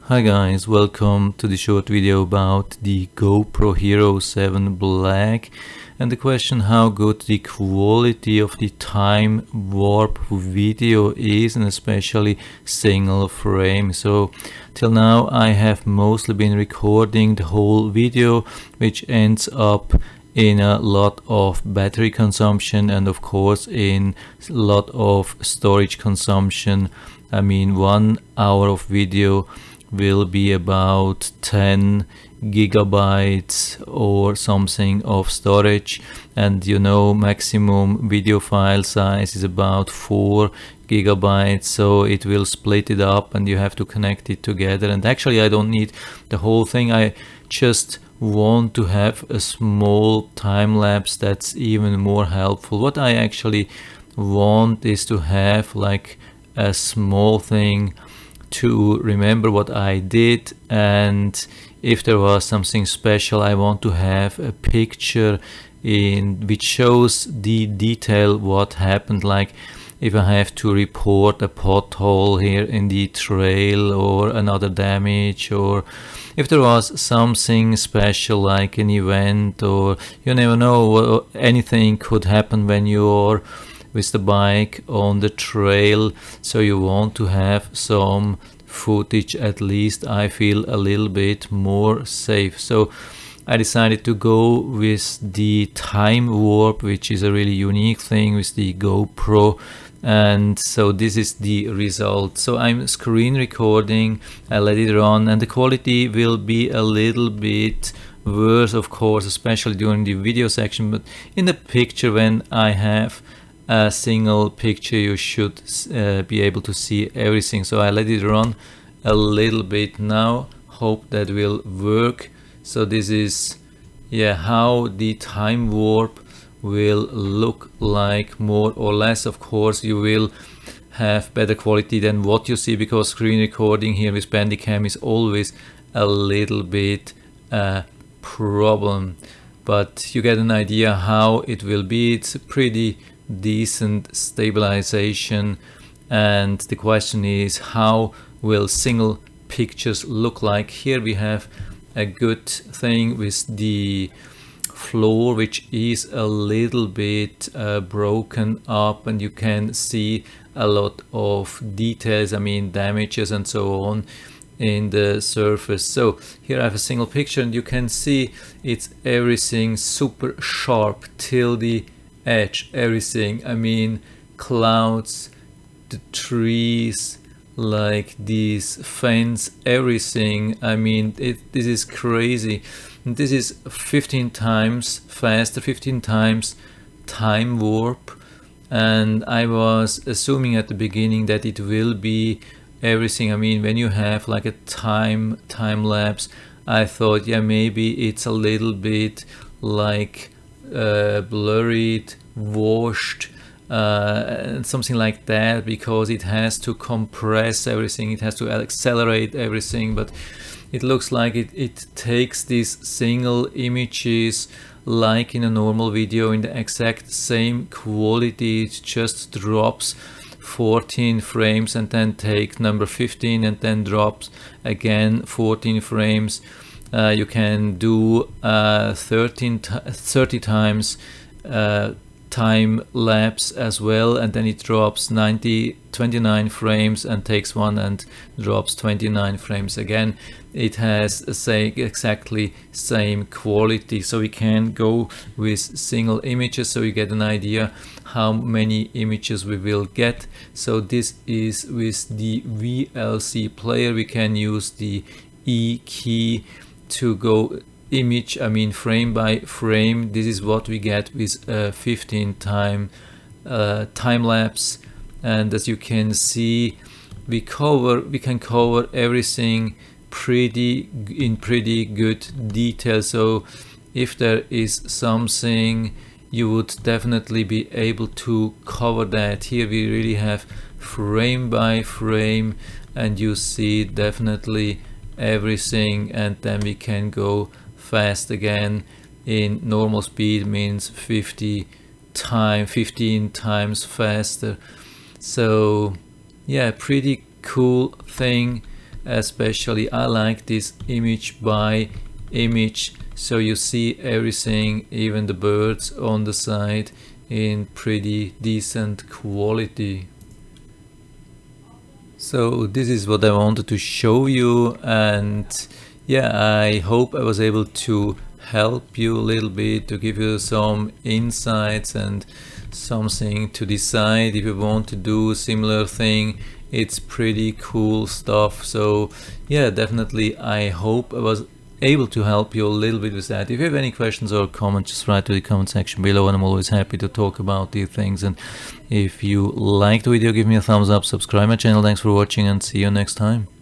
Hi guys, welcome to the short video about the GoPro Hero 7 Black and the question how good the quality of the TimeWarp video is, and especially single frame. So till now I have mostly been recording the whole video, which ends up in a lot of battery consumption and of course in a lot of storage consumption. I mean, 1 hour of video will be about 10 gigabytes or something of storage, and maximum video file size is about 4 gigabytes, so it will split it up and you have to connect it together. And actually I don't need the whole thing, I just want to have a small time lapse that's even more helpful. What I actually want is to have like a small thing to remember what I did, and if there was something special I want to have a picture in which shows the detail what happened, like if I have to report a pothole here in the trail or another damage, or if there was something special like an event, or you never know, anything could happen when you're with the bike on the trail, so you want to have some footage. At least I feel a little bit more safe, so I decided to go with the TimeWarp, which is a really unique thing with the GoPro. And so this is the result. So I'm screen recording, I let it run, and the quality will be a little bit worse of course, especially during the video section, but in the picture, when I have a single picture, you should be able to see everything. So I let it run a little bit now, hope that will work. So this is how the TimeWarp will look like, more or less. Of course you will have better quality than what you see, because screen recording here with Bandicam is always a little bit a problem, but you get an idea how it will be. It's a pretty decent stabilization, and the question is how will single pictures look like. Here we have a good thing with the floor, which is a little bit broken up, and you can see a lot of details, I mean damages and so on in the surface. So here I have a single picture and you can see it's everything super sharp till the edge, everything. I mean clouds, the trees, like this fence, everything. I mean this is crazy. And this is 15 times faster, 15 times TimeWarp, and I was assuming at the beginning that it will be everything. I mean, when you have like a time lapse, I thought maybe it's a little bit like blurred, washed, and something like that, because it has to compress everything, it has to accelerate everything. But it looks like it takes these single images like in a normal video in the exact same quality. It just drops 14 frames and then take number 15 and then drops again 14 frames. You can do 30 times time lapse as well, and then it drops 29 frames and takes one and drops 29 frames again. It has exactly same quality, so we can go with single images, so you get an idea how many images we will get. So this is with the VLC player. We can use the E key to go image, I mean frame by frame. This is what we get with a 15 time lapse, and as you can see we can cover everything in pretty good detail. So if there is something, you would definitely be able to cover that. Here we really have frame by frame, and you see definitely everything, and then we can go fast again. In normal speed means 15 times faster. So pretty cool thing especially I like this image by image, so you see everything, even the birds on the side, in pretty decent quality. So this is what I wanted to show you, and yeah, I hope I was able to help you a little bit, to give you some insights and something to decide if you want to do a similar thing. It's pretty cool stuff. So yeah, definitely I hope I was able to help you a little bit with that. If you have any questions or comments, just write to the comment section below, and I'm always happy to talk about these things. And if you liked the video, give me a thumbs up, subscribe my channel. Thanks for watching, and see you next time.